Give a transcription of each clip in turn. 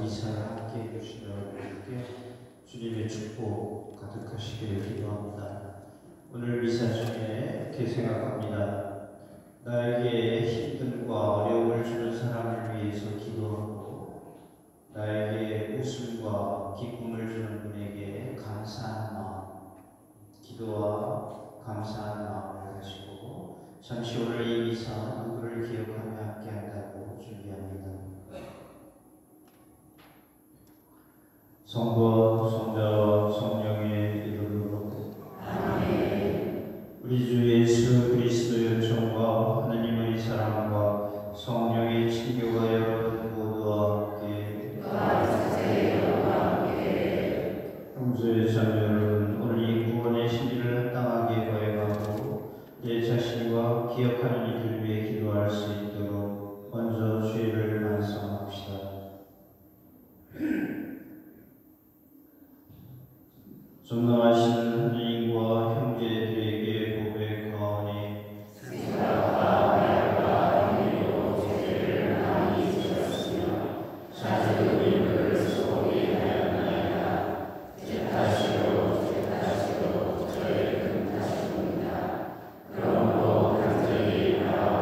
미사를 함께 해주시는 여러분께 주님의 축복 가득하시기를 기도합니다. 오늘 미사 중에 이렇게 생각합니다. 나에게 힘듦과 어려움을 주는 사람을 위해서 기도하고 나에게 웃음과 기쁨을 주는 분에게 감사한 마음, 기도와 감사한 마음을 가지고 잠시 오늘 이 미사 누구를 기억하며 함께 한다고 준비합니다. 성부, 성자와 성령의 이름으로 아멘. 우리 주 예수 그리스도의 은총과 하나님의 사랑과 성령의 친교가 여러분 모두와 함께 평소의 자녀 여러분, 오늘 이 구원의 시기를 합당하게 거행하고 내 자신과 기억하는 이들 위해 기도할 수 있도록 먼저 죄를 반성합시다. 전능하신 하나님과 형제들에게 고백하오니 생각과 말과 행위로 죄를 많이 지었으며 자주 우리를 소홀히 하였나이다. 제 탓으로 저의 큰 탓입니다. 그러므로 간절히 나와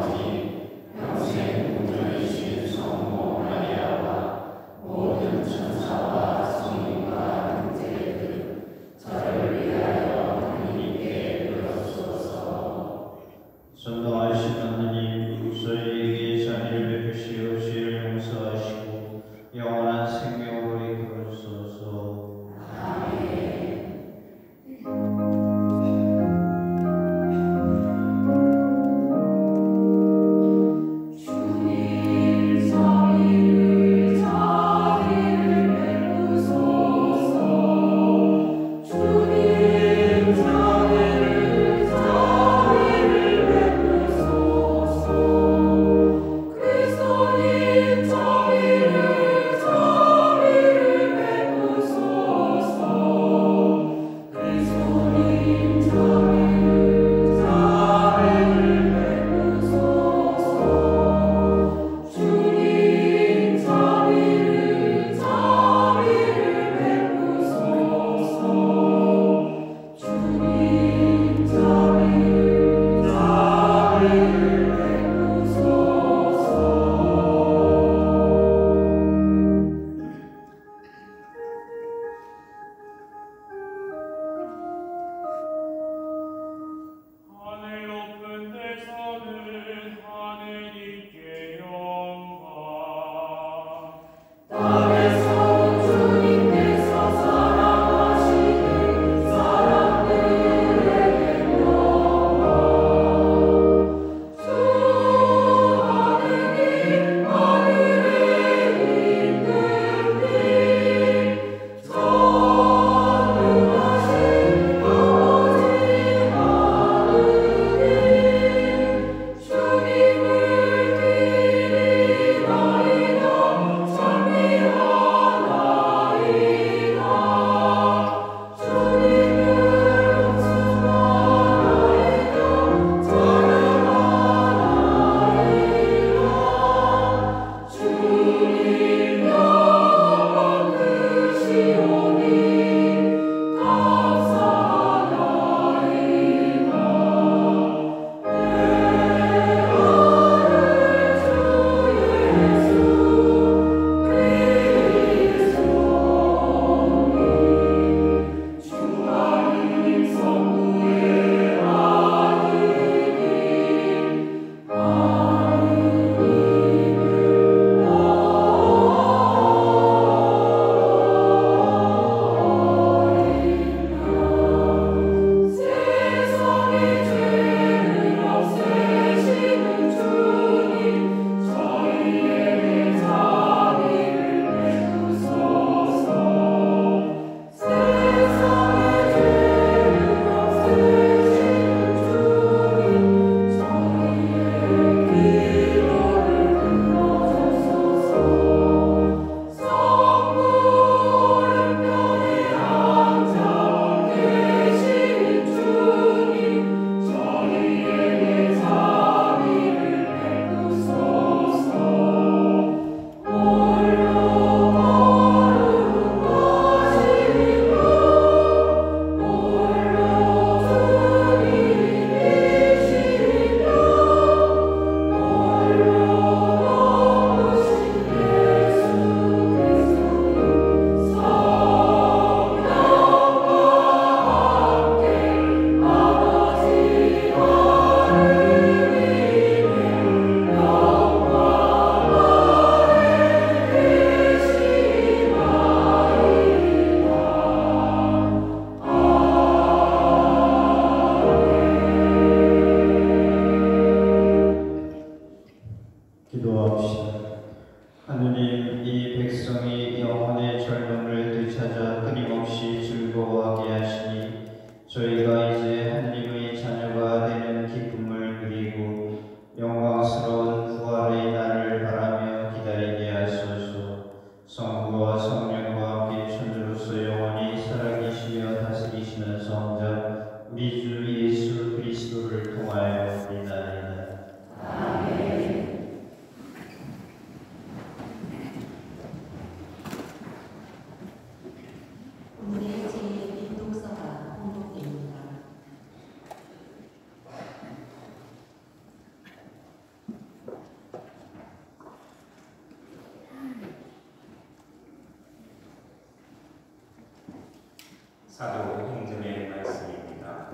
사도행전의 말씀입니다.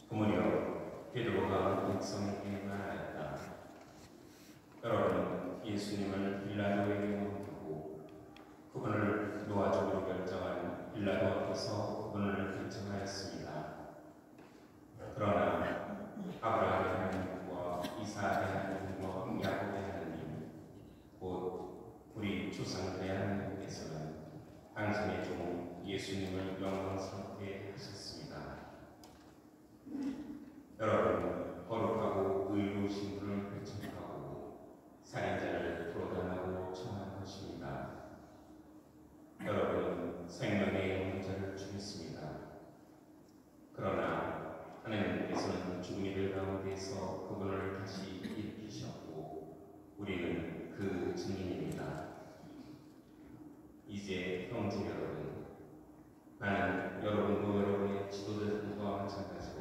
그무렵 베드로가 백성에게 말하였다. 여러분, 예수님을 빌라도에게 넘기고 그분을 놓아주기로 결정한 빌라도 앞에서 그분을 결정하였습니다. 그러나 아브라함의 하나님과 이삭의 하나님과 야곱의 하나님, 곧 우리 조상들의 하나님께서는 당신의 종 예수님을 영광스럽게 하셨습니다. 여러분, 거룩하고 의로우신 분을 배척하고 살인자를 도로단하고 청한 것입니다. 여러분, 생명의 영자를 죽였습니다. 그러나 하나님께서는 죽은 이들 가운데서 그분을 다시 일으키셨고 우리는 그 증인입니다. 이제 형제 여러분, 나는 여러분도 여러분의 지도자들과 마찬가지로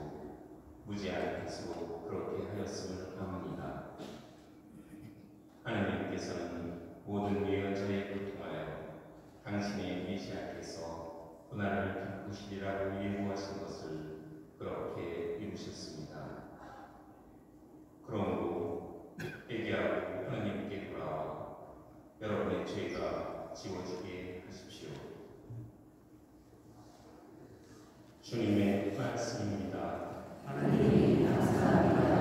무지한 뜻으로 그렇게 하였음을 아합니다. 하나님께서는 모든 예언자에게 통하여 당신의 메시아께서 고난을 겪으시리라고 예고하신 것을 그렇게 이루셨습니다. 그러므로 회개하고 하나님께 돌아와 여러분의 죄가 지워지게 하십시오. 주님의 말씀입니다. 하나님 감사합니다.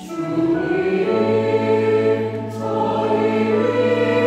주님, 저희 위에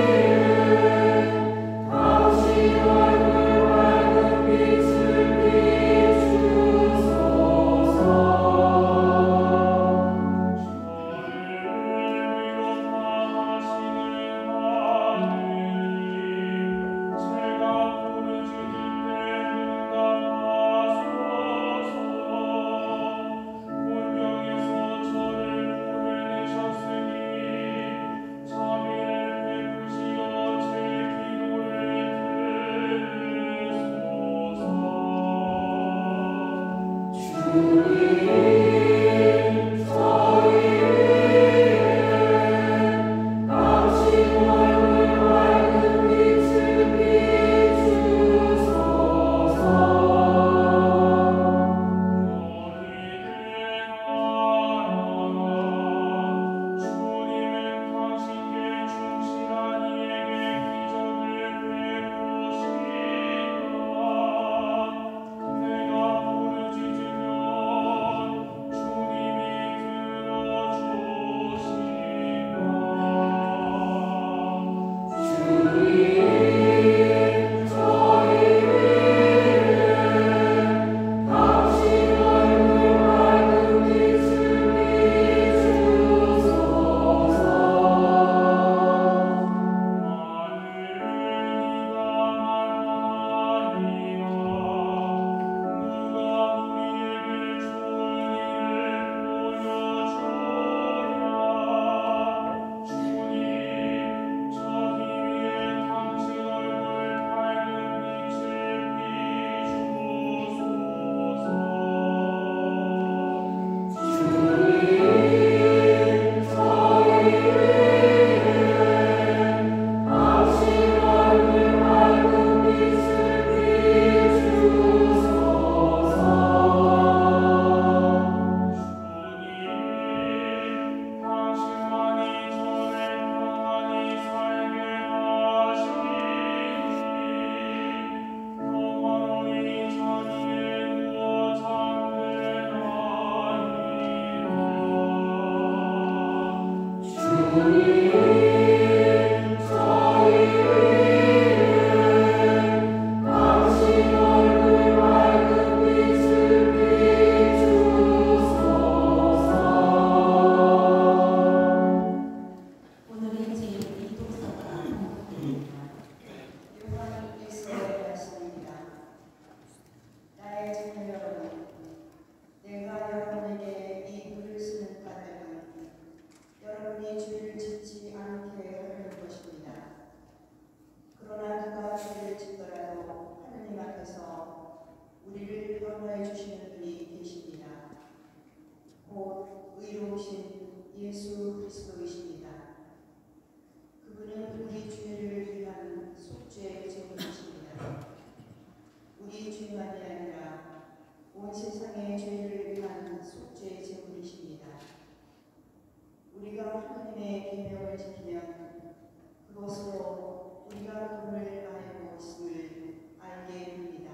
자기가 그분을 알고 있음을 알게 됩니다.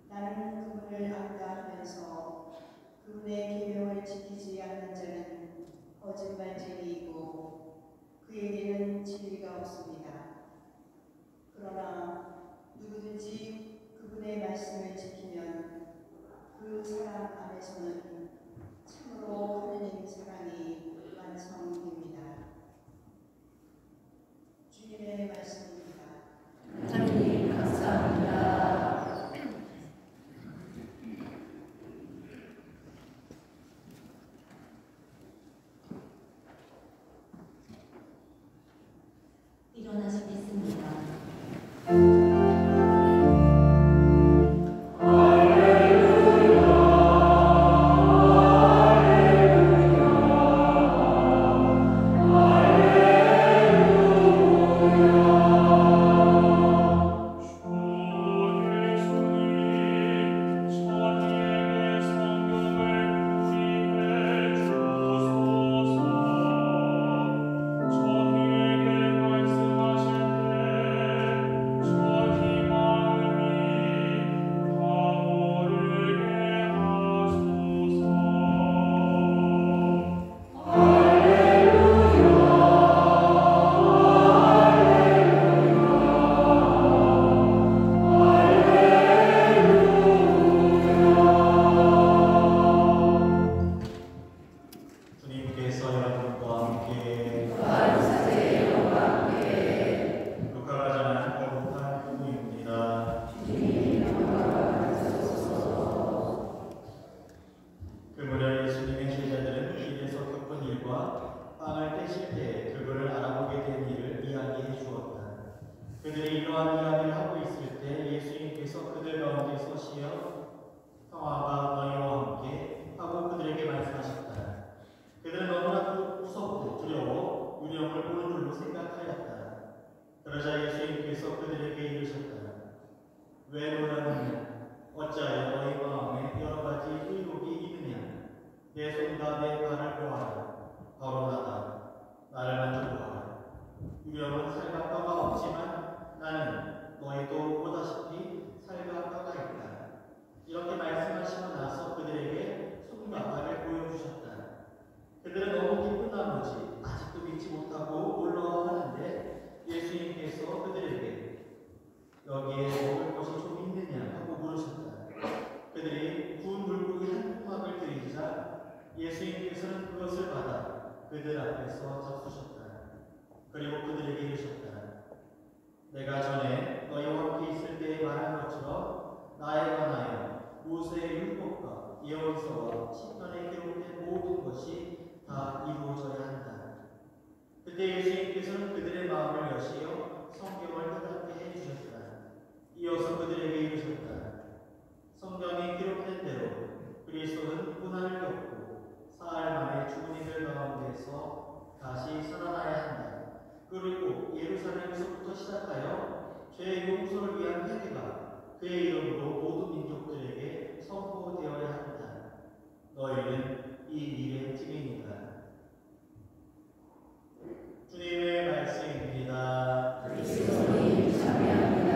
나는 그분을 안다 하면서 그분의 계명을 지키지 않는 자는 거짓말쟁이이고 그에게는 진리가 없습니다. 그러나 누구든지 그분의 말씀을 지키면 그 사람 안에서는 참으로 하느님 사랑이 완성됩니다. 주님의 말씀입니다. 하나님 감사합니다. 일어나시겠습니다. 주님께서 여러분과 함께 루카가 전한 거룩한 복음입니다. 그 무렵 예수님의 제자들은 길에서 겪은 일과 빵을 떼실 때 그거를 알아보게 된 일을 이야기해 주었다. 그들이 이러한 이야기를 하고 있을 때 예수님께서 그들 가운데 서시어 평화가 너희와 함께 하고 그들에게 말씀하셨다. 그들은 너무나도 무섭고 두려워 유령을 보는 줄로 생각하였다. 그러자 예수님께서 그들에게 이르셨다. 왜 놀라느냐? 어찌하여 너희 마음에 여러 가지 의혹이 있느냐? 내 손과 내 발을 보아라. 바로 나다. 나를 만져보아라. 유령은 살과 뼈가 없지만 나는 너희도 보다시피 살과 뼈가 있다. 이렇게 말씀하시고 나서 그들에게 손과 발을 보여주셨다. 그들은 너무 기쁜 나머지 아직도 믿지 못하고 놀라워하는데 예수님께서 그들에게 여기에 먹을 것이 좀 있느냐 하고 물으셨다. 그들이 구운 물고기 한 토막을 드리자 예수님께서는 그것을 받아 그들 앞에서 잡수셨다. 그리고 그들에게 이르셨다. 내가 전에 너희와 함께 있을 때에 말한 것처럼 나에 관하여 모세의 율법과 예언서와 시편에 기록된 모든 것이 다 이루어져야 한다. 그때 예수님께서는 그들의 마음을 여시어 성경을 깨닫게 해주셨다. 이어서 그들에게 이르셨다. 성경에 기록된 대로 그리스도는 고난을 겪고 사흘 만에 죽은 이들 가운데서 다시 살아나야 한다. 그리고 예루살렘에서부터 시작하여 죄의 용서를 위한 회개가 그의 이름으로 모든 민족들에게 선포되어야 한다. 너희는 이 일의 증인이다. 주님의 말씀입니다. 그리스도님 참여합니다.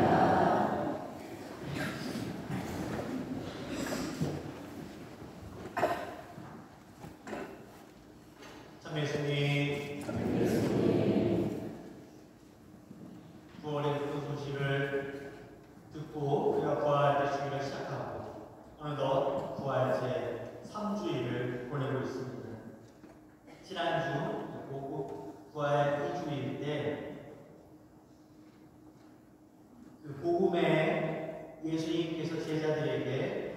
참 예수님, 구원의 기쁜 소식을 듣고 우리가 부활절 주일을 시작하고 어느덧 부활제 3주일을 보내고 있습니다. 지난주 부활 2주일 때 그 복음에 예수님께서 제자들에게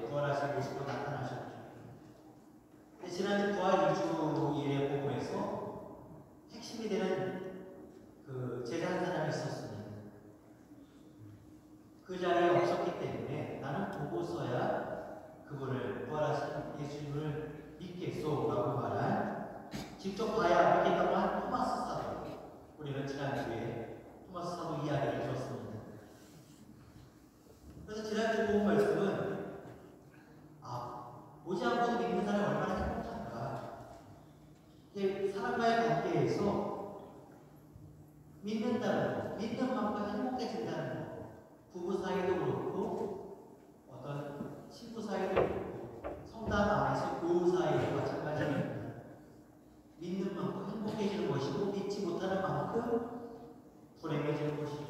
부활하신 모습으로 나타나셨죠. 지난주 부활 2주일의 복음에서 핵심이 되는 그 제자 한 사람이 있었습니다. 그 자리에 없었기 때문에 나는 보고서야 그분을 부활하신 예수님을 믿겠소라고 말한 직접 봐야 믿겠다고 한 토마스 사도, 우리는 지난주에 토마스 사도 이야기를 들었습니다. 그래서 지난주 본 말씀은 믿는다는 거, 믿는 만큼 행복해진다는 거. 부부 사이도 그렇고 어떤 친구 사이도 그렇고 성당 안에서 교우 사이도 마찬가지입니다. 믿는 만큼 행복해지는 것이고 믿지 못하는 만큼 불행해지는 것이죠.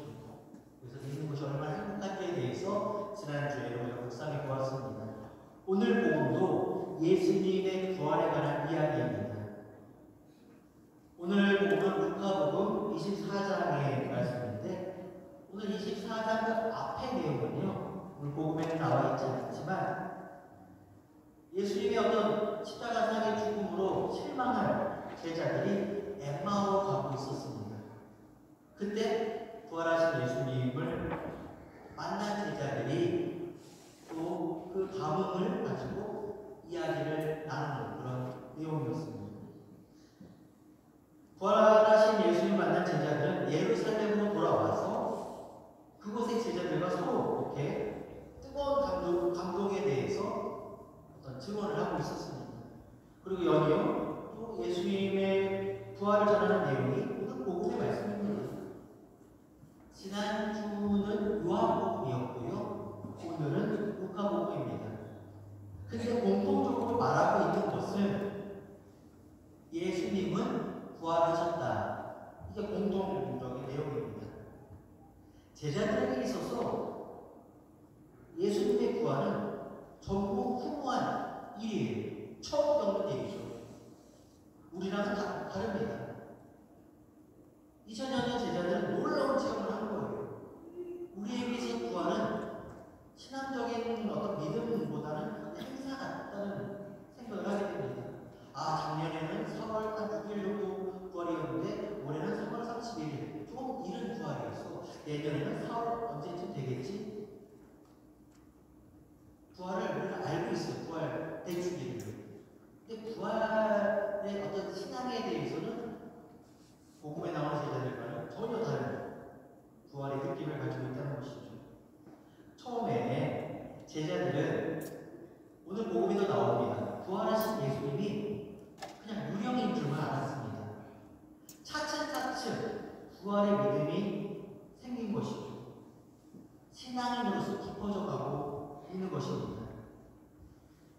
그래서 믿는 것이 얼마나 행복한지에 대해서 지난주에 우리가 묵상해 보았습니다. 오늘 복음도 예수님의 부활에 관한 이야기입니다. 오늘 복음은 루카복음 24장의 말씀인데 오늘 24장 그 앞의 내용은요 오늘 복음에는 나와 있지 않지만 예수님의 어떤 십자가상의 죽음으로 실망한 제자들이 엠마오로 가고 있었습니다. 그때 부활하신 예수님을 만난 제자들이 또 그 감흥을 가지고 이야기를 나누는 그런 내용이었습니다. 부활하신 예수님 만난 제자들은 예루살렘으로 돌아와서 그곳의 제자들과 서로 이렇게 뜨거운 감동에 대해서 어떤 증언을 하고 있었습니다. 그리고 연이어 또 예수님의 부활을 전하는 내용이 오늘 복음의 말씀입니다. 지난주는 요한복음이었고요. 오늘은 루카복음입니다. 근데 공통적으로 말하고 있는 것은 예수님은 부활하셨다. 이게 공통적인 내용입니다. 제자들에게 있어서 예수님의 부활은 전부 후무한 일이에요. 처음 겪는 일이죠. 우리랑은 다릅니다. 2000여 년 제자들은 놀라운 체험을 한 거예요. 우리에게서 부활은 신앙적인 어떤 믿음보다는 행사 같다는 생각을 하게 됩니다. 아, 작년에는 3월 한 6일 정도 부활이었는데 올해는 3월 31일 조금 이른 부활이었어. 내년에는 4월 언제쯤 되겠지? 부활을 우리가 알고 있어요. 부활 대주기를. 근데 부활의 어떤 신앙에 대해서는 복음에 나오는 제자들과는 전혀 다른 부활의 느낌을 가지고 있다는 것이죠. 처음에 제자들은 오늘 복음에도 나옵니다. 부활하신 예수님이 그냥 유령인 줄만 알았습니다. 차츰차츰 부활의 믿음이 생긴 것이죠. 신앙인으로서 깊어져 가고 있는 것입니다.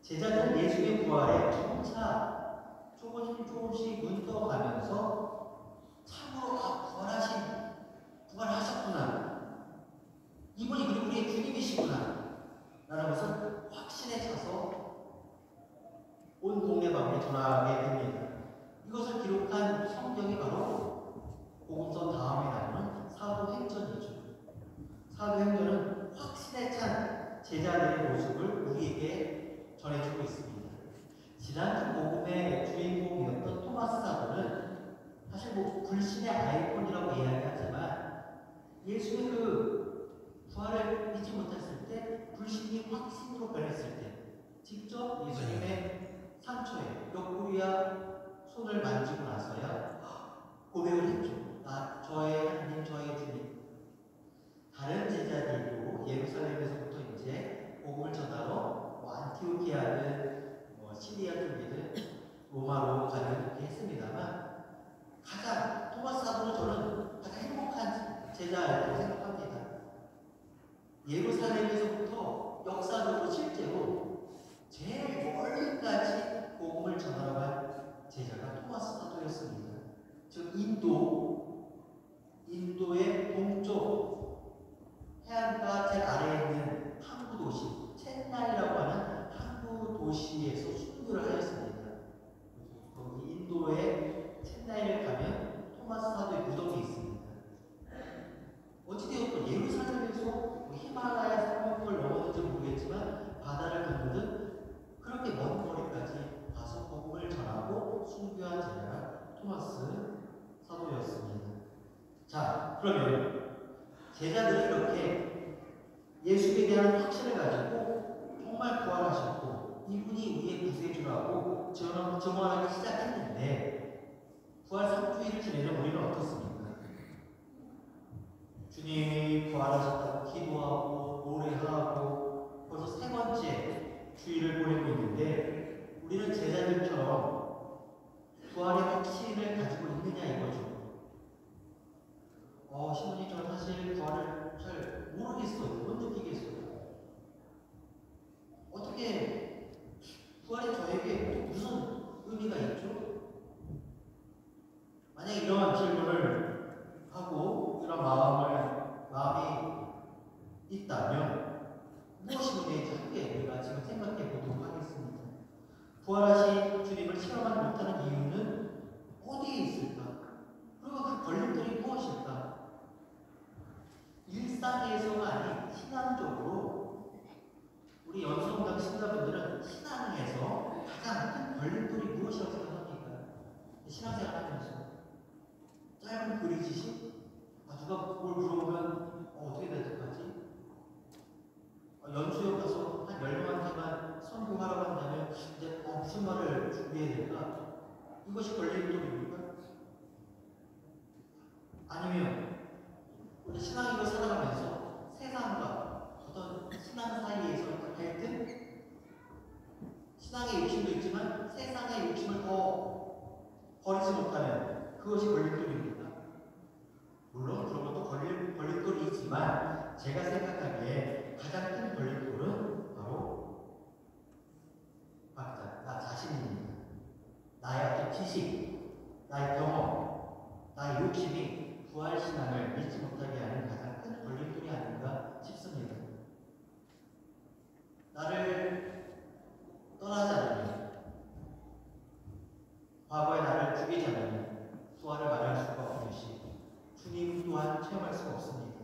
제자들은 예수의 부활에 점차 조금씩 눈 떠가면서 참으로 부활하셨구나. 이분이 그리고 우리의 주님이시구나. 라는 것을 확신에 차서 온 동네방에 전하게 됩니다. 이것을 기록한 성경이 바로 복음서 다음에 나오는 사도행전이죠. 사도행전은 확신에 찬 제자들의 모습을 우리에게 전해주고 있습니다. 지난주 복음의 주인공이었던 토마스 사도는 사실 불신의 아이콘이라고 이야기하지만 예수의 그 부활을 믿지 못했을 때 불신이 확신으로 변했을 때 직접 예수님의 상처에 옆구리와 손을 만지고 나서야 고백을 했죠. 저의 하나님, 저의 주님. 다른 제자들도 예루살렘에서부터 이제 복음을 전하러 안티오키아든 시리아 쪽이든 로마로 가는 이렇게 했습니다만 가장 토마스 사도는 저는 가장 행복한 제자라고 생각합니다. 예루살렘에서부터 역사적으로 실제로 제일 멀리까지 복음을 전하러 간 제자가 토마스 사도였습니다. 즉 인도의 동쪽 해안가 제일 아래에 있는 항구 도시 첸나이라고 하는 항구 도시에서 순교를 하였습니다. 거기 인도의 첸나이를 가면 토마스 사도의 무덤이 있습니다. 어찌되었건 예루살렘에서 히말라야 산맥을 넘었는지 모르겠지만 바다를 건너듯 그렇게 먼 거리까지 가서 복음을 전하고 순교한 제자가 토마스 사도였습니다. 자, 그러면 제자들이 이렇게 예수에 대한 확신을 가지고 정말 부활하셨고 이분이 우리의 구세주라고 증언하기 시작했는데 부활 3주일을 지내는 우리는 어떻습니까? 주님이 부활하셨다고 기도하고 노래하고 벌써 3번째 주일을 보내고 있는데 우리는 제자들처럼 부활의 확신을 가지고 있느냐 이거죠. 시청자분들은 신앙에서 가장 큰 걸림돌이 무엇이라고 생각합니까? 신앙생활 하면서 짧은 글이 지식? 누가 뭘 물어보면 어떻게 대답하지? 연수역 가서 한 10명한테만 선교하라고 한다면 이제 무슨 말을 준비해야 될까? 이것이 걸림돌입니까? 아니면 우리 신앙인으로 살아가면서 세상과 어떤 신앙 사이에서 갈등? 신앙의 욕심도 있지만 세상의 욕심을 더 버리지 못하면 그것이 걸림돌입니다. 물론 그런 것도 걸림돌이 있지만 제가 생각하기에 가장 큰 걸림돌은 바로 나 자신입니다. 나의 어떤 지식, 나의 경험, 나의 욕심이 부활신앙을 믿지 못하게 하는 가장 큰 걸림돌이 아닌가 싶습니다. 나를 떠나지 않으면, 과거의 나를 죽이지 않으면 부활을 말할 수가 없듯이 주님 또한 체험할 수가 없습니다.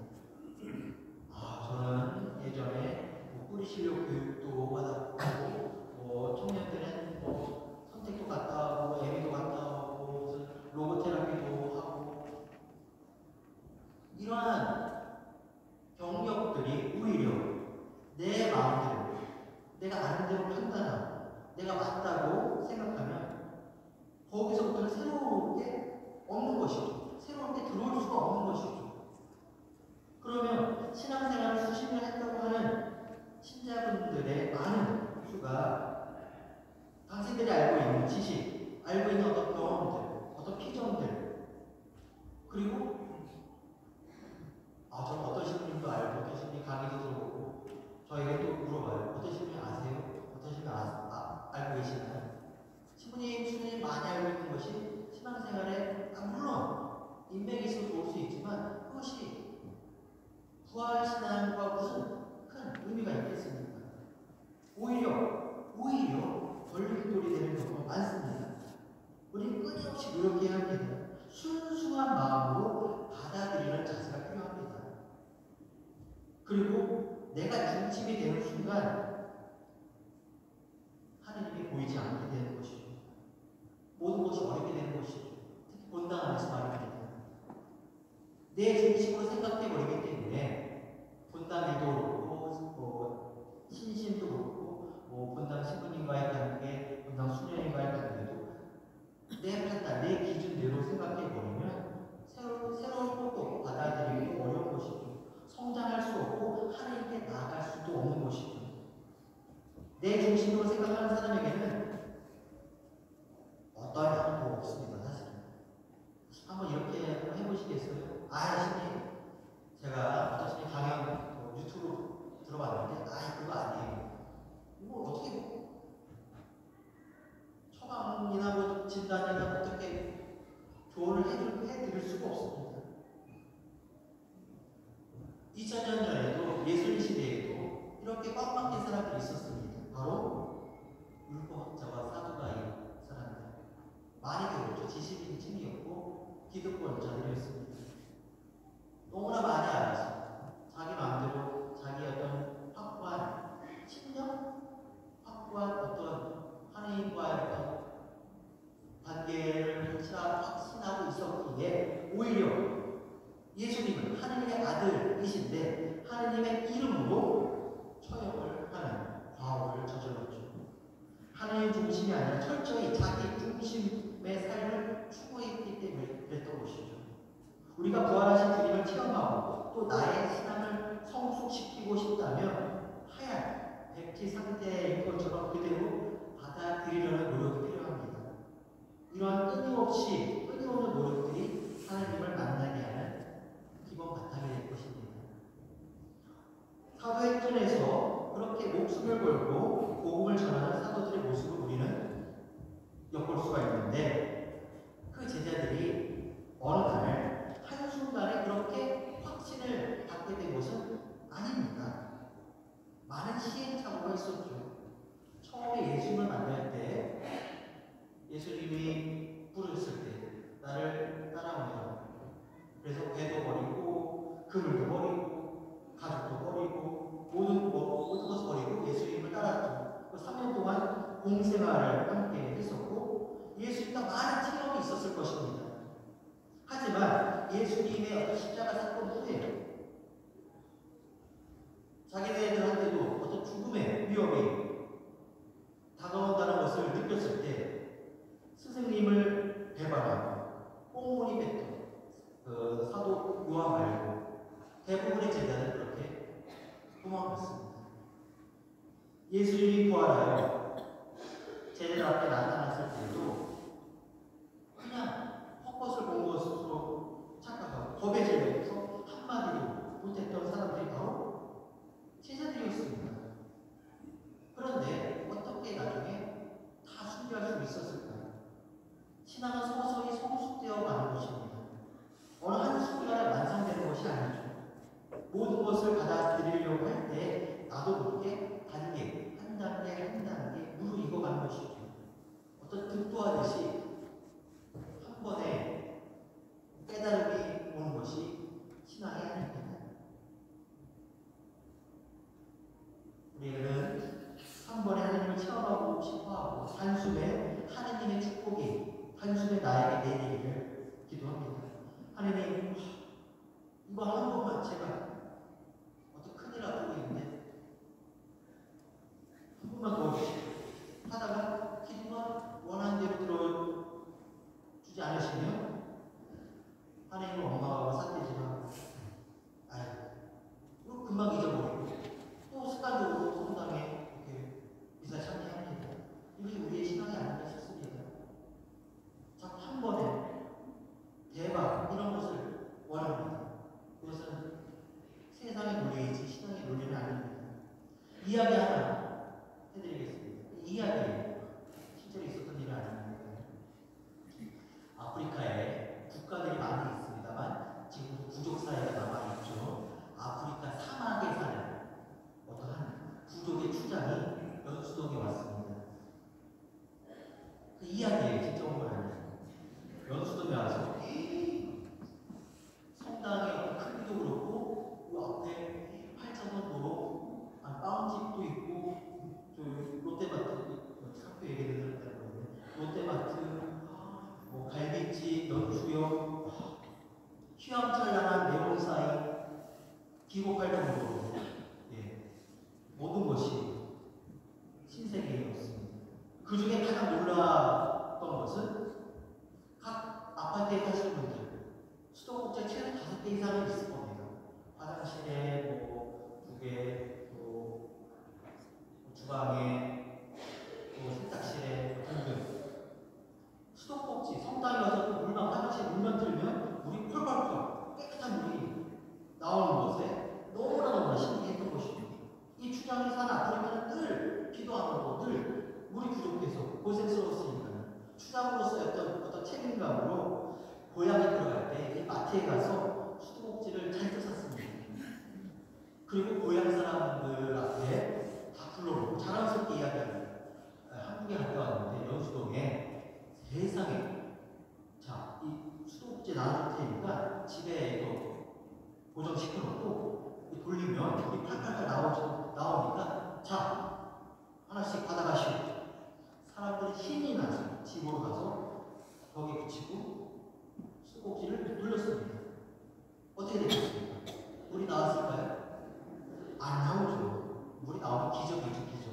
저는 예전에 뿌리실력 교육도 받았고, 청년들은 선택도 갔다 하고, 애미도 갔다 하고, 무슨 로고 테라피도 하고, 이러한 경력들이 오히려 내 마음대로, 내가 아는 대로 판단하고, 내가 맞다고 생각하면 거기서부터는 새로운 게 없는 것이죠. 새로운 게 들어올 수가 없는 것이죠. 그러면 신앙생활을 수십 년 했다고 하는 신자분들의 많은 수가 당신들이 알고 있는 지식, 알고 있는 어떤 경험들, 어떤 피정들, 그리고 저는 어떤 신부님도 알고, 어떤 신부님 강의도 들어보고, 저에게 또 물어봐요. 어떤 신부님 아세요? 어떤 신부님 알고 계시나요? 신부님, 주님 많이 알고 있는 것이 신앙생활에 물론 인맥이 있어서 좋을 수 있지만 그것이 부활신앙과 무슨 큰 의미가 있겠습니까? 오히려 걸림돌이 되는 경우가 많습니다. 우리는 끊임없이 노력해야 합니다. 순수한 마음으로 받아들이는 자세가 필요합니다. 그리고 내가 중심이 되는 순간 하느님이 보이지 않게 되는 것이죠. 모든 것이 어렵게 되는 것이죠. 특히 본당 안에서 말입니다. 내 중심으로 생각해버리기 때문에 본당 일도 그렇고 신심도 그렇고 본당 신부님과의 관계, 본당 수녀님과의 관계도 내 판단, 내 기준대로 생각해버리면 새로운 것도 받아들이기 어려운 것이죠. 성장할 수 없고 하나님께 나아갈 수도 없는 것이죠. 내 중심으로 생각하는 사람에게는 어떠한 양도 없습니다. 사실은. 한번 이렇게 한번 해보시겠어요? 신님, 제가 어떤 신님 강연 유튜브 들어봤는데 그거 아니에요. 이거 어떻게 처방이나 진단이나 어떻게 조언을 해드릴 수가 없습니다. 2000년 전에도 예수님 시대에도 이렇게 꽉 막힌 사람들이 있었습니다. 바로 율법학자와 사두가이 사람들. 많이 배웠죠. 지식인층이었고 기득권자들이었습니다. 너무나 많이 알아서 자기 마음대로 자기 어떤 확고한 신념, 확고한 어떤 하나님과의 어떤 관계를 확신하고 있었기에 오히려 예수님은 하나님의 아들이신데 하나님의 이름으로 처형을 하는 과오를 저질렀죠. 하나님 중심이 아니라 철저히 자기 중심의 삶을 추구했기 때문에 그랬던 것이죠. 우리가 부활하신 주님을 체험하고 또 나의 신앙을 성숙시키고 싶다면 하얀 백지 상태인 것처럼 그대로 받아들이려는 노력이 필요합니다. 이러한 끊임없는 노력들이 하나님을 만나게 하는 기본 바탕이 될 것입니다. 사도행전에서 그렇게 목숨을 걸고 복음을 전하는 사도들의 모습을 우리는 엿볼 수가 있는데 그 제자들이 어느 날 한순간에 그렇게 확신을 갖게 된 것은 아닙니다. 많은 시행착오가 있었죠. 처음에 예수님을 만날 때 예수님이 부르셨을 때 나를 따라오라. 공생활을 함께 했었고 예수님과 많은 체험이 있었을 것입니다. 하지만 예수님의 어떤 십자가 사건 후에 자기네들한테도 어떤 죽음의 위협이 다가온다는 것을 느꼈을 때 스승님을 배반하고 꽁무니 뱉던 그 사도 요한 말고 대부분의 제자는 그렇게 도망갔습니다. 예수님이 부활하여 제자들 앞에 나타났을 때도 그냥 헛것을 본 것으로 착각하고 겁에 질려서 한마디도 못했던 사람들이 바로 제자들이었습니다. 그런데 어떻게 나중에 다 순교할 수 있었을까요? 신앙은 서서히 성숙되어 가는 것입니다. 어느 한순간에 완성되는 것이 아니죠. 모든 것을 받아들이려고 할 때 나도 모르게 단계, 한 단계 한 단계 무르익어 가는 것이죠. 어떤 득도하듯이 한 번에 깨달음이 오는 것이 신앙이 아닙니다. 우리는 한 번에 하나님을 체험하고 싶어하고 단숨에 하나님의 축복이 단숨에 나에게 내리기를 기도합니다. 하나님, 이거 한 번만 제가 어떤 큰일 앞두고 있는데 한 번만 도와주시고 하다가 기도가 원하는 대로 들어주지 않으시면 하나님을 원망하고 삿대질하고 아유, 이거 금방 잊어버리고 또 습관적으로 성당에 이렇게 미사참여합니다. 이게 우리의 신앙이 아닌가 싶습니다. 자꾸 한 번에 대박 이런 것을 원합니다. 그것은 세상의 논리이지 신앙의 논리는 아닙니다. 이야기 하나 해드리겠습니다. 이야기 실제로 있었던 일은 아닙니다. 아프리카에 국가들이 많이 있습니다만 지금도 부족사회가 남아있죠. 아프리카 사막에 사는 어떠한 부족의 추장이 연수동에 왔습니다. 그 이야기에 진짜 온 건 아니에요. 연수동에 와서 성당의 어떤 크기도 그렇고 그 앞에 8차선 도로 빵집도 있고 저 롯데마트 학교 얘기를 들었다는 롯데마트 뭐 갈비집, 연수역 휘황찬란한 네온사인 기록할 정도로 모든 것이 신세계였습니다. 그 중에 가장 놀랐던 것은 각 아파트에 사시는 분들 수도꼭지 최소 5개 이상은 있을 겁니다. 화장실에 뭐 2개, 또 주방에, 또 세탁실에 등등. 수도꼭지 성당에 와서 또 물만 화장실 물만 틀면 물이 펄펄펄 깨끗한 물이 나오는 것에 너무나 신기했던 것입니다. 이 추장에 사는 아프리카는 늘 기도하고 늘 물이 부족해서 고생스러웠으니까 추장으로서의 어떤 책임감으로 고향에 들어갈 때 이 마트에 가서 수도꼭지를 잘 뜯었습니다. 그리고 고향 사람들 앞에 다 불러놓고 자랑스럽게 이야기합니다. 한국에 갔다 왔는데 연수동에 세상에 자, 이 수도꼭지 나눠줄 테니까 집에 이거 고정시켜놓고 돌리면 물이 팔팔팔 나오니까 자, 하나씩 받아가시오. 사람들이 힘이 나서 집으로 가서 벽에 붙이고 수도꼭지를 눌렀습니다. 어떻게 되겠습니까? 물이 나왔을까요? 안 나오죠. 물이 나오면 기적이죠, 기적.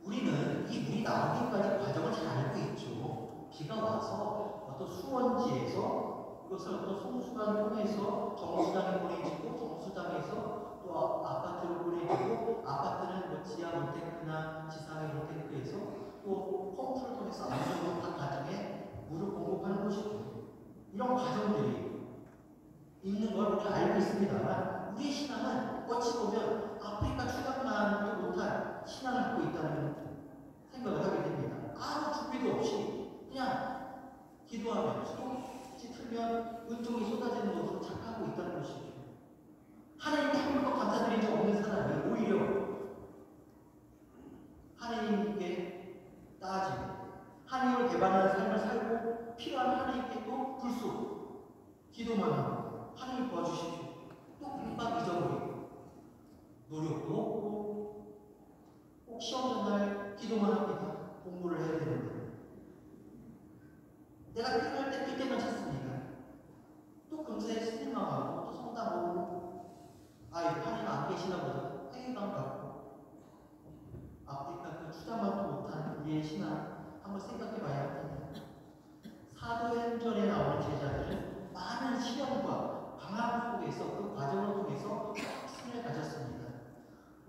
우리는 이 물이 나오기까지 과정을 잘 알고 있죠. 비가 와서 어떤 수원지에서 그것을 어떤 송수관을 통해서 정수장에 보내지고 정수장에서 또 아파트로 보내지고 아파트는 뭐 지하 롯데크나 지상의 롯데크에서 또 펌프를 통해서 안쪽으로 각 가정에 물을 공급하는 것이죠. 이런 과정들이 있는 걸 우리가 알고 있습니다만 우리의 신앙은 어찌 보면 아프리카 추장만도 못한 신앙을 갖고 있다는 생각을 하게 됩니다. 아무 준비도 없이 그냥 기도하면 수도꼭지 틀면 은총이 쏟아지는 것으로 착각하고 있다는 것이죠. 하나님께 한 번도 감사드린 적 없는 사람이 오히려 하나님께 따지고 하나님을 배반하는 삶을 살고 필요한 하나님께 또 불쑥 기도만 하고 하나님 도와주십시오. 또 금방 잊어버리고 노력도 없고 꼭 시험 전날 기도만 합니다. 공부를 해야 되는데. 내가 필요할 때 그때만 찾습니다. 또 금세 스님하고 또 성당 오고 하나님 안 계시나 보다 회의감 갖고 아프리카 그 추자만도 못한 우리의 신앙 한번 생각해 봐야 합니다. 사도행전에 나오는 제자들은 많은 시련과 방황 속에서 그 과정을 통해서 확신을 가졌습니다.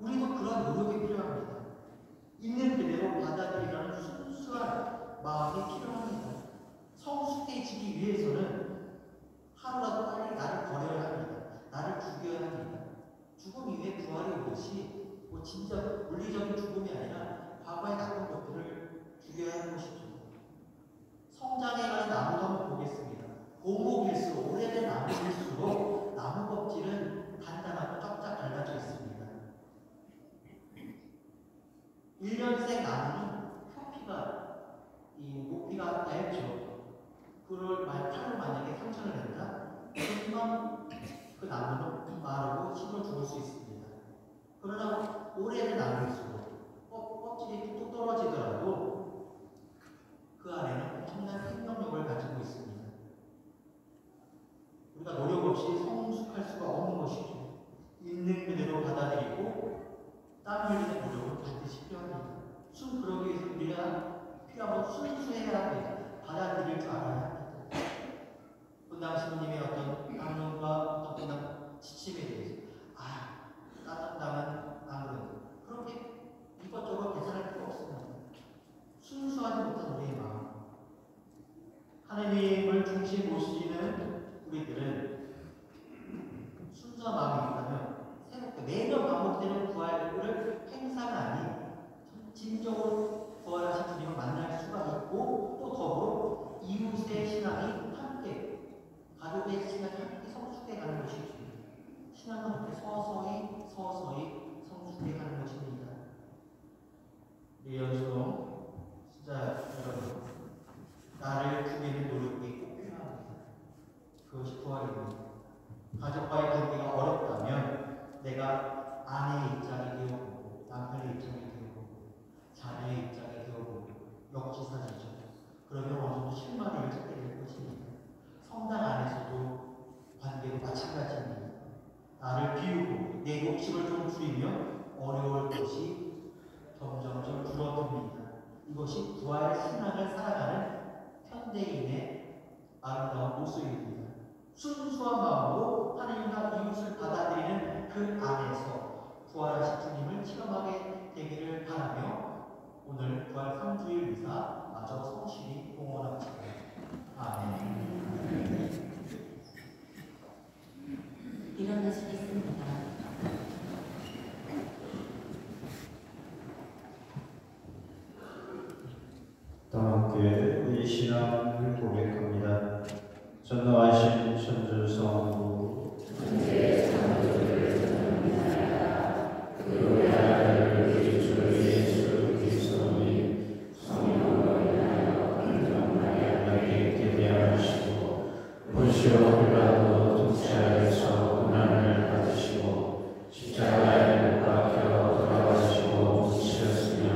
우리도 그런 노력이 필요합니다. 있는 그대로 받아들이라는 순수한 마음이 필요합니다. 성숙해지기 위해서는 하루라도 빨리 나를 버려야 합니다. 나를 죽여야 합니다. 죽음 이후에 부활이 오듯이 진짜 물리적인 죽음이 아니라 과거의 나쁜 것들을 죽여야 하는 것이죠. 성장해가는 나무도 한번 보겠습니다. 고목일수록 오래된 나무일수록 나무 껍질은 단단하고 쫙쫙 갈라져 있습니다. 1년생 나무는 목피가 얇죠. 그걸 칼로 만약에 상처를 낸다? 그러면 그 나무는 마르고 힘을 죽을 수 있습니다. 그러나 오래된 나무일수록 껍질이 뚝뚝 떨어지더라도 그 안에는 엄청난 생명력을 가지고 있습니다. 우리가 노력 없이 성숙할 수가 없는 것이죠. 있는 그대로 받아들이고 땀 흘리는 노력은 반드시 필요합니다. 그러기 위해서 우리가 필요하고 순수해야 합니다. 받아들일 줄 알아야 합니다. 분당 신부님의 어떤 강론과 어떤 지침에 대해서 따뜻함은 아무래도 그렇게 이것저것 계산할 필요 없습니다. 순수하지 못한 우리의 마음, 하나님을 중심 모시는 우리들은 순수한 마음이 있다면 새롭게 매년 반복되는 부활을 행사하니 진정으로 부활하신 주님을 만날 수가 있고 또 더불어 이웃의 신앙이 함께 가족의 신앙이 함께 성숙해가는 것이죠. 신앙은 이렇게 서서히 성숙해가는 것입니다. 우리 연수동 진짜 여러분 나를 죽이는 노력이 꼭 필요합니다. 그것이 부활입니다. 가족과의 관계가 어렵다면 내가 아내의 입장이 되어보고 남편의 입장이 되어보고 자녀의 입장이 되어보고 역지사지죠. 그러면 어느 정도 실마리를 찾게 될 것입니다. 성당 안에서도 관계도 마찬가지입니다. 나를 비우고 내 욕심을 좀 줄이면 어려울 것이 점점점 줄어듭니다. 이것이 부활 신앙을 살아가는 현대인의 아름다운 모습입니다. 순수한 마음으로 하나님과 이웃을 받아들이는 그 안에서 부활하신 주님을 체험하게 되기를 바라며 오늘 부활 3주일 미사 마저 성실히 봉헌합니다. 아멘. 일어나시겠습니다. 다 함께 우리 신앙을 고백합니다. 전능하신 천주성부 그 아들 우리 주 예수 그리스도니 성령으로 인하여 간정하게 계대하시고 본시오 빌라도 독자에서 고난을 받으시고 십자가에 못 박혀 돌아가시고 묻히셨으며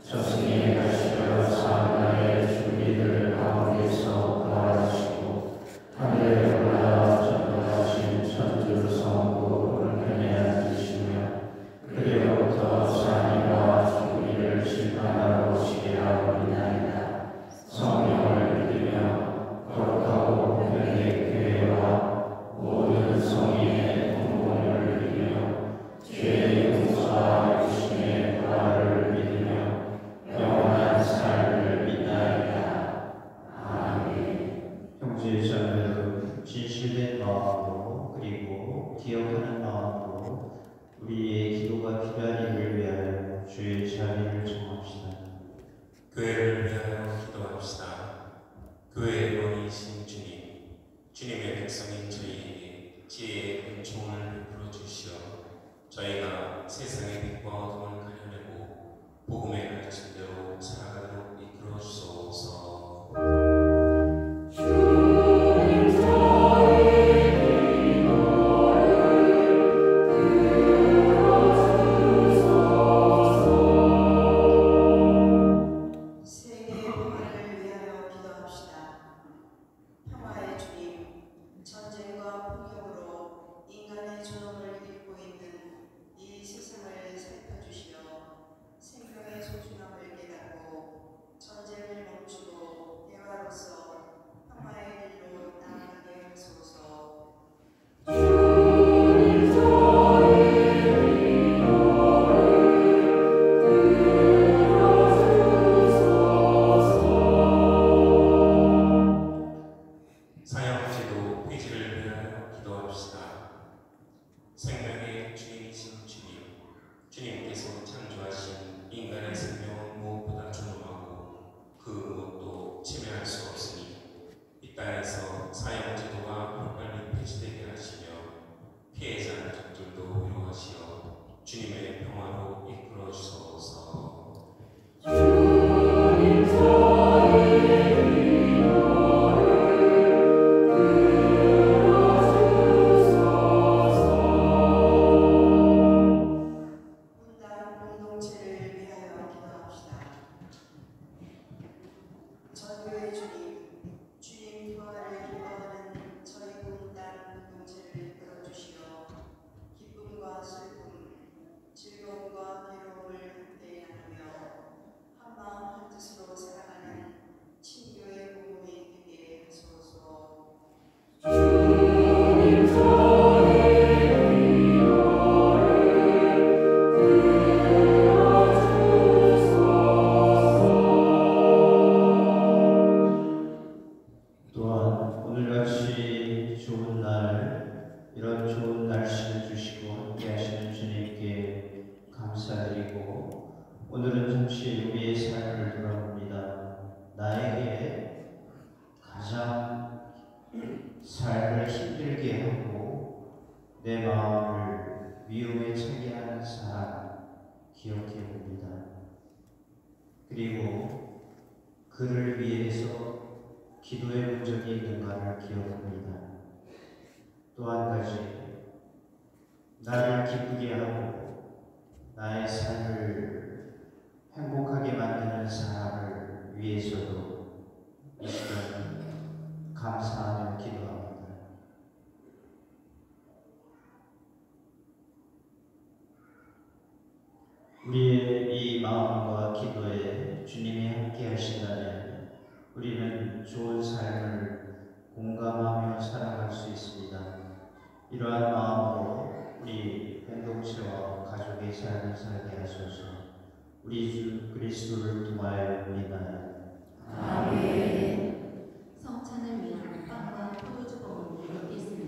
저승에 가시려 사나의 준비들 가운데서 부활하시고 하늘에 올라 전능하신 천주 성부 오른편에 앉으시며 그리로부터 사니와 죽으리를 심판하러 오시게 하옵나이다. 성령을 믿으며 거룩하고 편의 교회와 모든 성인의 공동을 믿으며 죄의 용서와 유심의 부활을 믿으며 영원한 삶을 믿나이다. 아멘. 형제자매 여러분, 진실된 마음으로 그리고 기억하는 마음으로 우리의 기도가 필요한 일을 위하여 주의 자리를 정합시다. 교회를 위하여 기도합시다. 교회의 머리이신 주님, 주님의 백성인 저희에게 지혜의 은총을 베풀어 주시어 저희가 세상의 빛과 어둠을 가려내고 복음의 가르침대로 살아가도록 이끌어 주소서. 주님 저희 기도를 들어주소서. 오피지를 위하여 기도합시다. 생명의 주님이신 주님, 주님께서 창조하신 인간의 생명은 무엇보다 존엄하고 그 무엇도 침해할 수 없으니 이 땅에서 사형제도가 빨리 폐지되게 하시며 피해자 가족들도 위로하시어 주님의 평화로 이끌어 주소서. 이런 좋은 날씨를 주시고 함께하시는 주님께 감사드리고 오늘은 잠시 우리의 삶을 돌아봅니다. 나에게 가장 삶을 힘들게 하고 내 마음을 위험에 처하게 하는 사람 기억해 봅니다. 그리고 그를 위해서 기도해 본 적이 있는가를 기억합니다. 또 한 가지, 나를 기쁘게 하고 나의 삶을 행복하게 만드는 사람을 위해서도 이 시간 감사하며 기도합니다. 우리의 이 마음과 기도에 주님이 함께 하신다면 우리는 좋은 삶을 공감하며 살아갈 수 있습니다. 이러한 마음으로 우리 공동체와 가족의 삶을 살게 하소서. 우리 주 그리스도를 통하여 믿나요. 아멘. 성찬을 위한 빵과 포도주 봉을 놓겠습니다.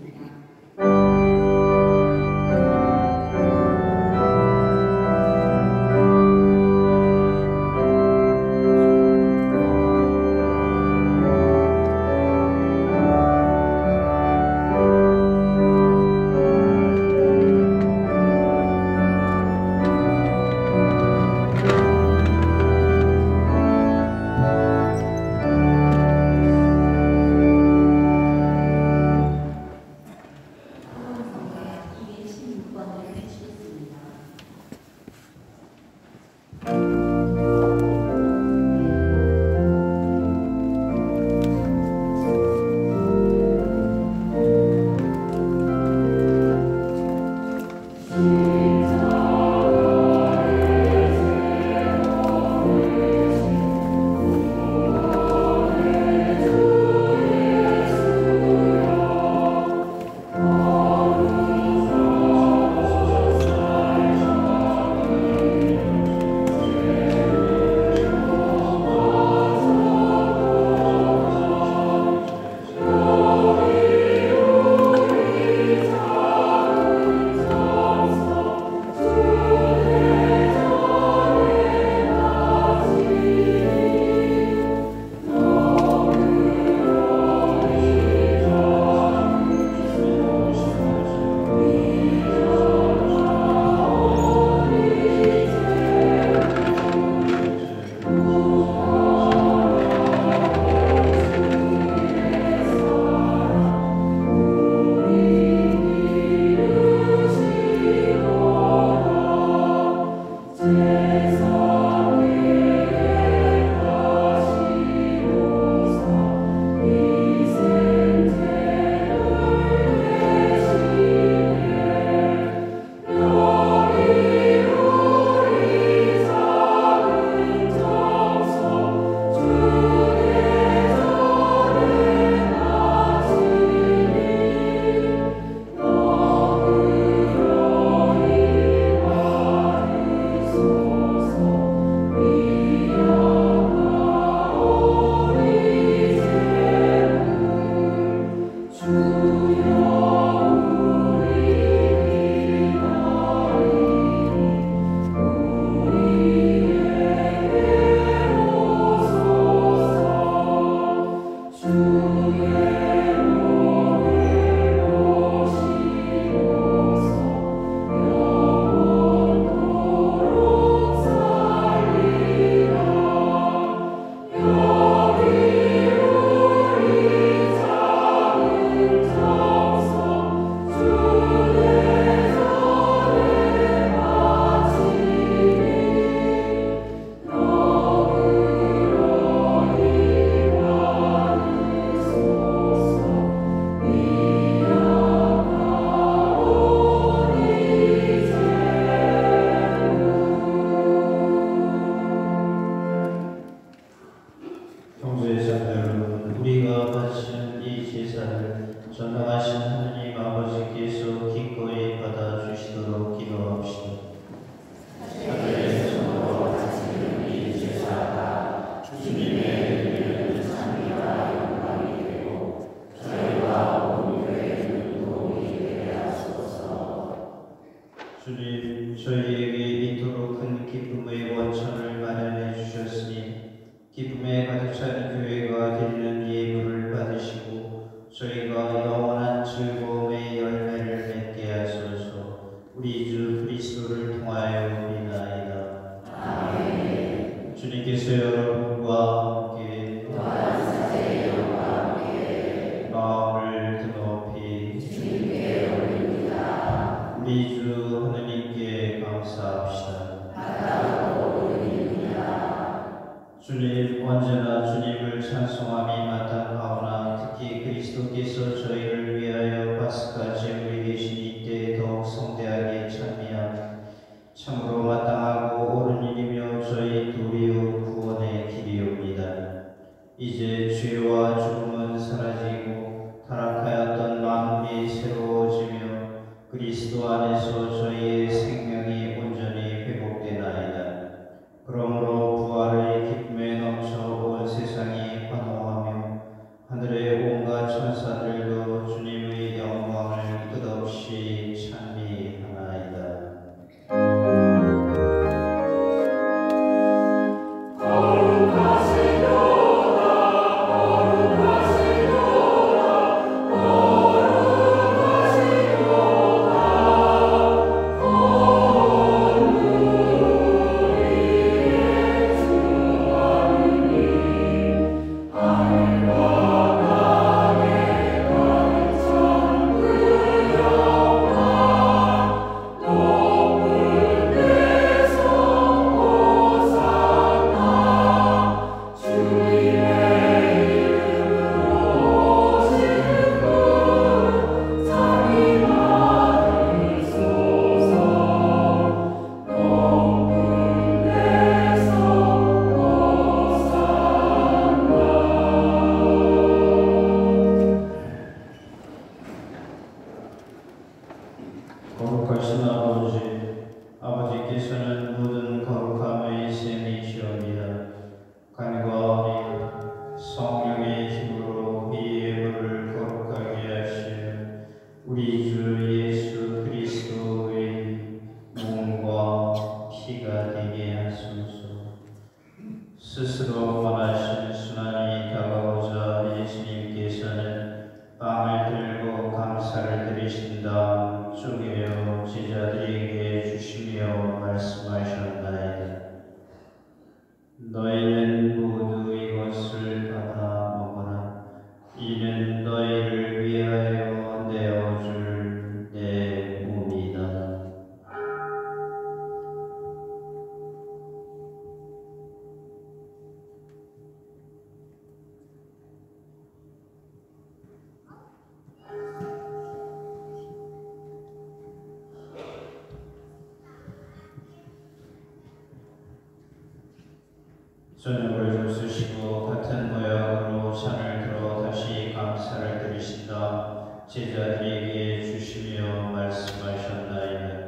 저녁을 좀 쓰시고 같은 모양으로 잔을 들어 다시 감사를 드리신 다음 제자들에게 주시며 말씀하셨나이다.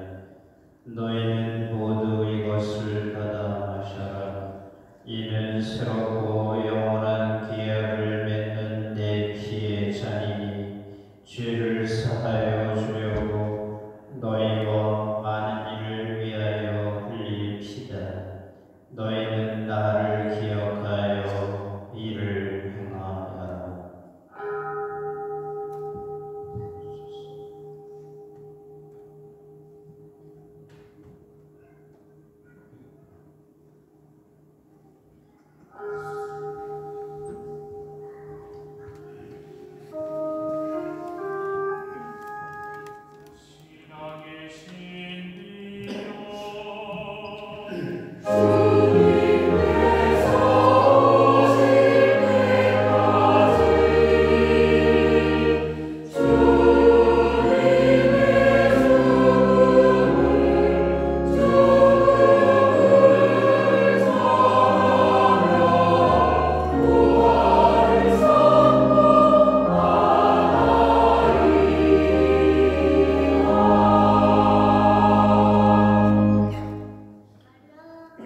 너희는 모두 이것을 받아 마셔라. 이는 새롭고 영원한 계약을 맺는 내 피의 잔이니 죄 죄를 사하여 주려고 너희와 많은 이를 위하여 흘릴 피다. 너희는 나를 기억하여 이를 행하여라.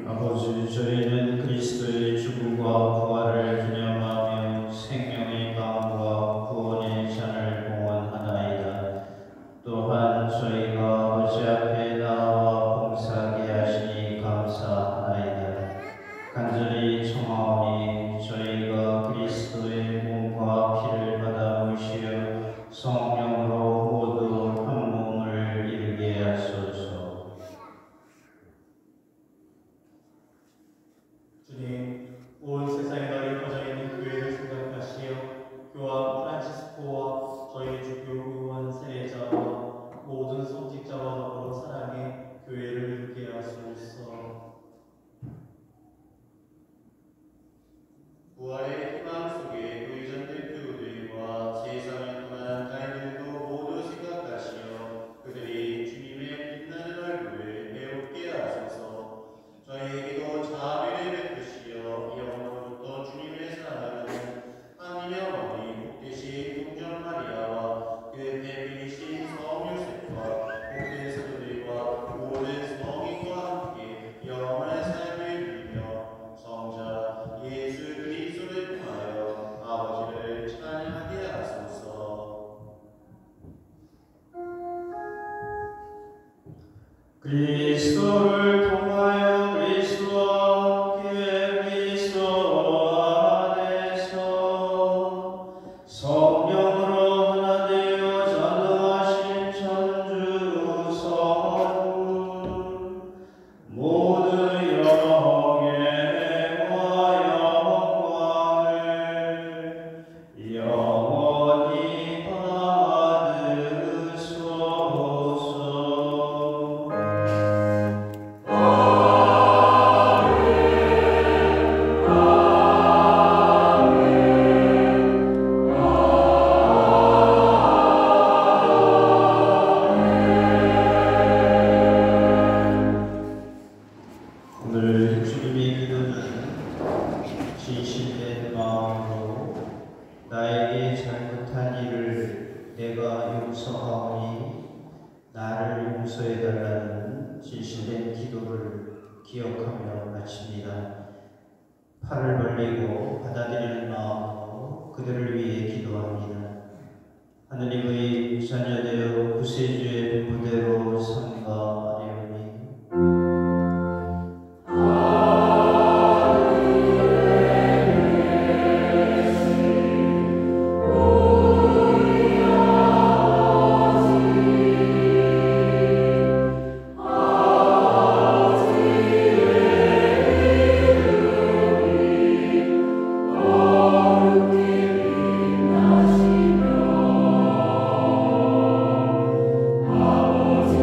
아버지, 저희는 그리스도의 죽음과 부활을 기념하며 생명의 마음과 구원의 잔을 봉헌하나이다. 또한 저희가 아버지 앞에 나와 봉사하게 하시니 감사하나이다. 간절히 청하오니 저희가 그리스도의 몸과 피를 받아 모시어 성령으로 모두 한 몸을 이루게 하소서. 주님, 온 세상에 널리 퍼져 있는 교회를 생각하시어 교황 프란치스코와 저희 주교 의원 세례자와 모든 성직자와 더불어 사랑해 교회를 이루게 하소서. 부활의 희망 속에 의존된 교우들과 세상을 떠난 가인들도 모두 생각하시어 그들이 주님의 빛나는 얼굴을 배우게 하소서. 저희에게도 자비를 베푸시어 영원부터 주님을 사랑하는 하나님의 어머니 복되신 동정 마리아와 그 배필이신 성 요셉과 복된 사도들과 모든 성인과 함께 영원한 삶을 누리며 성자 예수 그리스도를 통하여 아버지를 찬양하게 하소서. 그리스도를 통하여 그리스도와 함께 그리스도 안에서 성령으로 하나 되어 전능하신 천주 성부 모든 영예와 영광을 영원히 받으소서. 오늘 주님의 기도는 진실된 마음으로 나에게 잘못한 일을 내가 용서하오니 나를 용서해달라는 진실된 기도를 기억하며 마칩니다. 팔을 벌리고 받아들이는 마음으로 그들을 위해 기도합니다. 하느님의 자녀되어 구세주의 분부대로 삼가하려니 아버지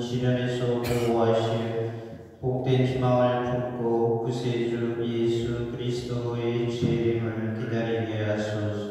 시련에서 보호하시어 복된 희망을 품고 구세주 예수 그리스도의 재림을 기다리게 하소서.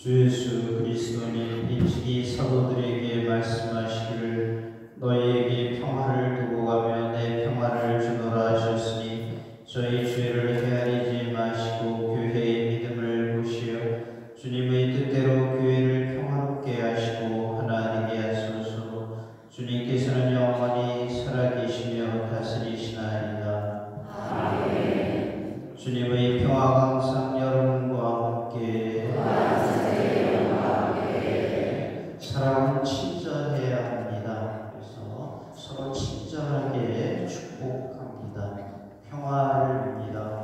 주 예수 그리스도님 일찍이 사도들에게 말씀하시기를 너희에게 평화를 두고 가며 내 평화를 주노라 하셨으니 저희 죄를 헤아리지 마시고 교회의 믿음을 보시어 주님의 뜻대로 교회를 평화롭게 하시고 하나 되게 하소서. 주님께서는 영원히 살아계시며 다스리시나이다. 아멘. 주님의 평화가 항상 여러분과 함께 사랑은 친절해야 합니다. 그래서 서로 친절하게 축복합니다. 평화를 빕니다.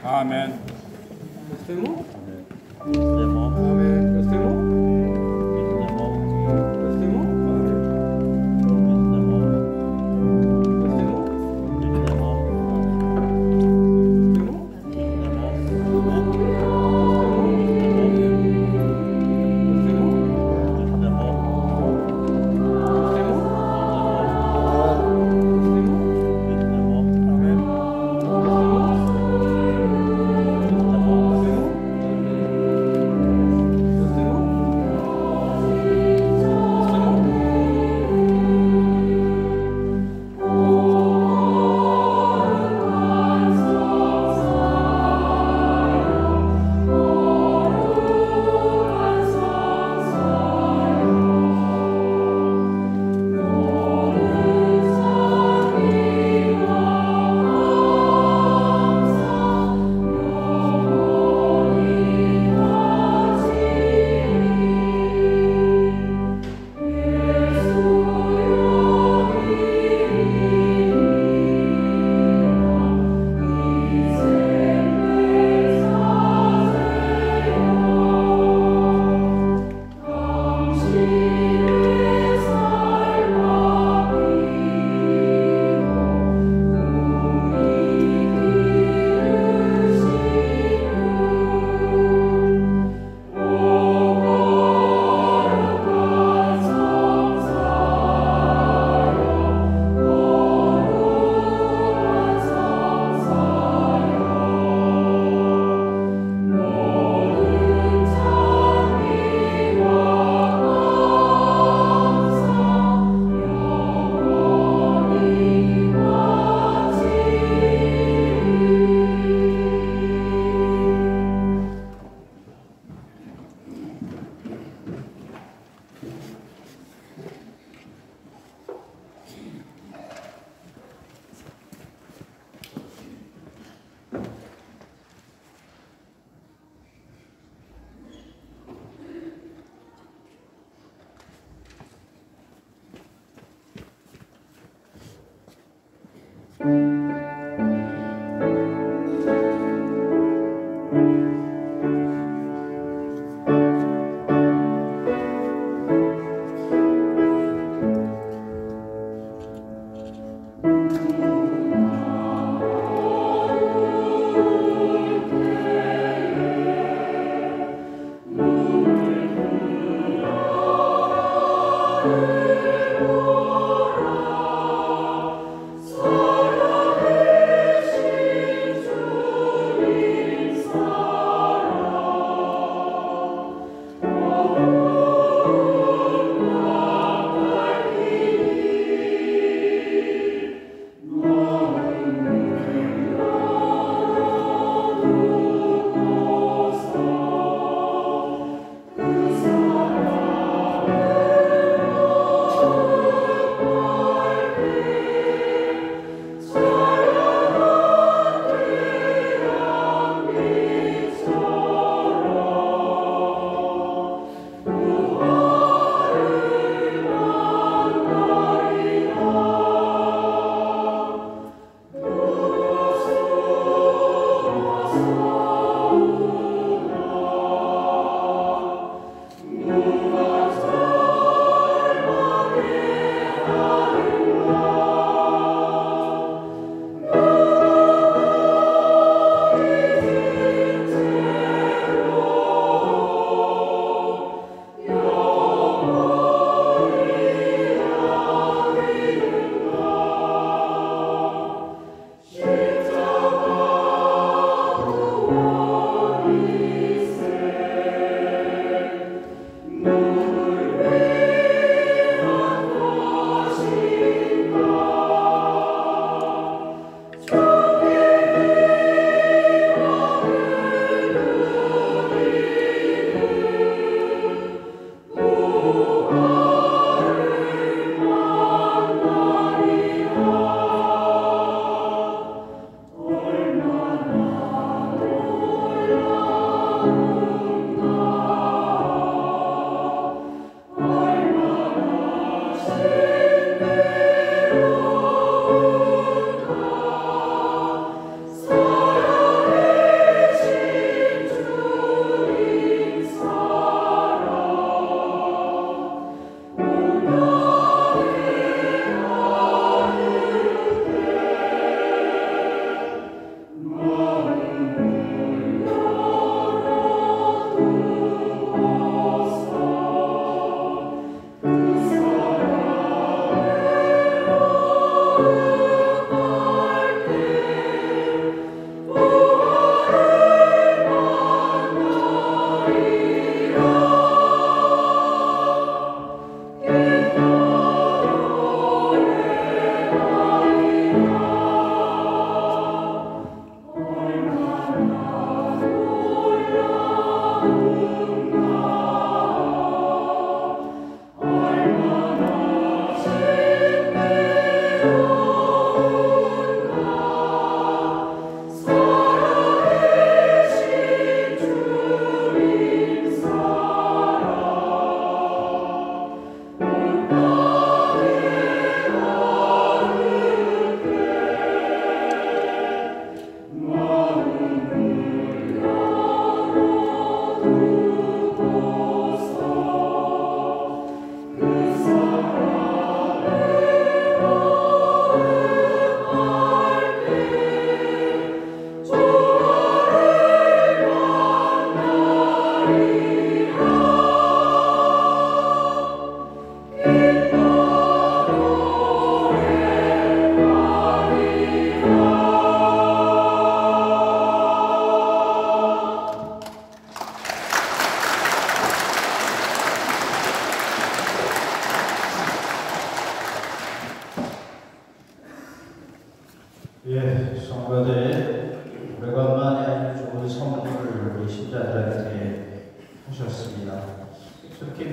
아멘. Restemos. Restemos. Amen. Restemos. Restemos. Restemos.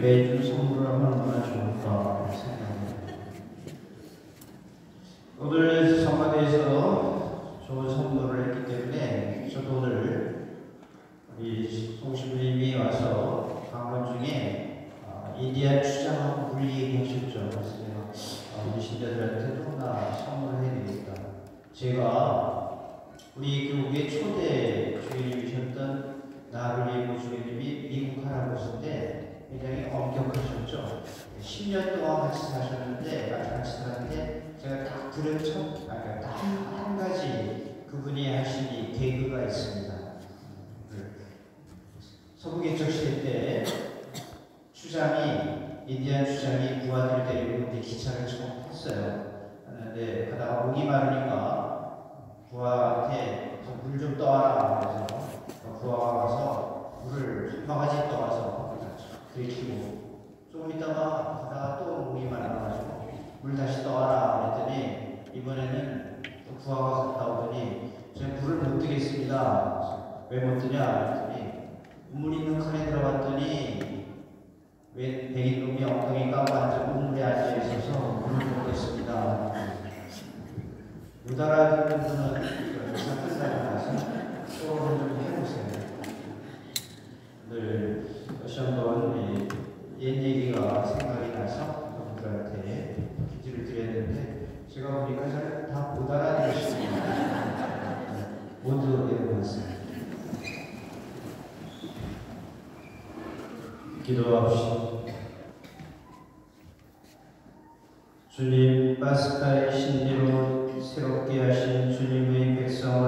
매주 선물을 하면 얼마나 좋을까 생각합니다. 오늘 성가대에서 좋은 선물을 했기 때문에 저도 오늘 우리 송신부님이 와서 방문 중에 인디안 추장하고 물리 얘기하셨죠. 그래서 제가 우리 신자들한테도 하나 선물을 해드리겠다. 제가 우리 교국의 초대 주인님이셨던 나블리모 주인님이 미국 할아버지인데 굉장히 엄격하셨죠. 10년 동안 같이 사셨는데 같이 사는데 제가 딱 들은 딱 한 가지 그분이 하신 이 개그가 있습니다. 서부개척 시대 때 추장이 인디안 추장이 부하들을 데리고 이제 기차를 처음 탔어요. 그런데 가다가 목이 마르니까 부하한테 물 좀 떠와라 그래서 부하가 와서 물을 한 바가지 떠와서 들이키고 조금 있다가 가다가 또 목이 말라가지고 물 다시 떠와라 그랬더니 이번에는 또 부하가 갔다 오더니 제가 물을 못 뜨겠습니다. 왜 못 뜨냐 그랬더니 우물 있는 칸에 들어갔더니 왜 백인놈이 엉덩이 까고 앉아 우물에 앉아 있어서 물을 못 뜨겠습니다. 못 알아듣는 분은 끝나고 나서 수업을 좀 해보세요. 늘 다시 한번 옛 얘기가 생각이 나서 여러분들한테 퀴즈를 드렸는데 제가 보니까 잘 다 못 알아들으시습니다. 모두 외워봤습니다. 기도합시다. 주님, 파스카의 신비로 새롭게 하신 주님의 백성을